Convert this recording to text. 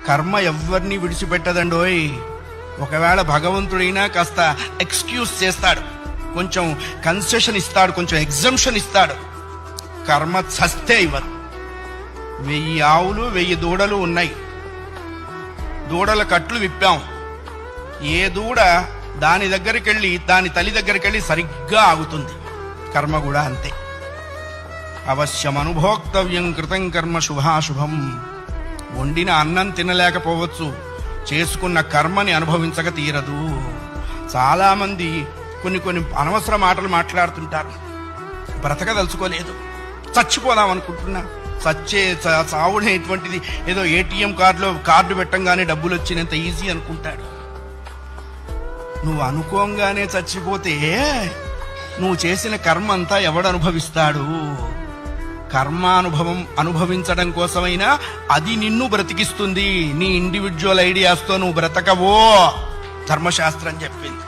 కర్మ ఎవరిని విడిచిపెట్టదండోయ్. ఒకవేళ భగవంతుడైనా కాస్త ఎక్స్క్యూజ్ చేస్తాడు, కొంచెం కన్సెషన్ ఇస్తాడు, కొంచెం ఎగ్జంప్షన్ ఇస్తాడు. కర్మ చస్తే ఇవ్వరు. 1000 ఆవులు 1000 దూడలు ఉన్నాయి. దూడల కట్లు విప్పాం. ఏ దూడ దాని దగ్గరికి వెళ్ళి దాని తల్లి దగ్గరికి వెళ్ళి సరిగ్గా ఆగుతుంది. కర్మ కూడా అంతే. అవశ్యం అనుభోక్తవ్యం కృతం కర్మ శుభాశుభం. వండిన అన్నం తినలేకపోవచ్చు, చేసుకున్న కర్మని అనుభవించక తీరదు. చాలా మంది కొన్ని అనవసర మాటలు మాట్లాడుతుంటారు. బ్రతకదలుచుకోలేదు, చచ్చిపోదాం అనుకుంటున్నా. చావుడేటువంటిది ఏదో ఏటీఎం కార్డు పెట్టంగానే డబ్బులు వచ్చినంత ఈజీ అనుకుంటాడు. నువ్వు అనుకోంగానే చచ్చిపోతే నువ్వు చేసిన కర్మ అంతా ఎవడు అనుభవిస్తాడు? కర్మానుభవం అనుభవించడం కోసమైనా అది నిన్ను బ్రతికిస్తుంది. నీ ఇండివిజువల్ ఐడియాస్తో నువ్వు బ్రతకవో ధర్మశాస్త్రం చెప్పింది.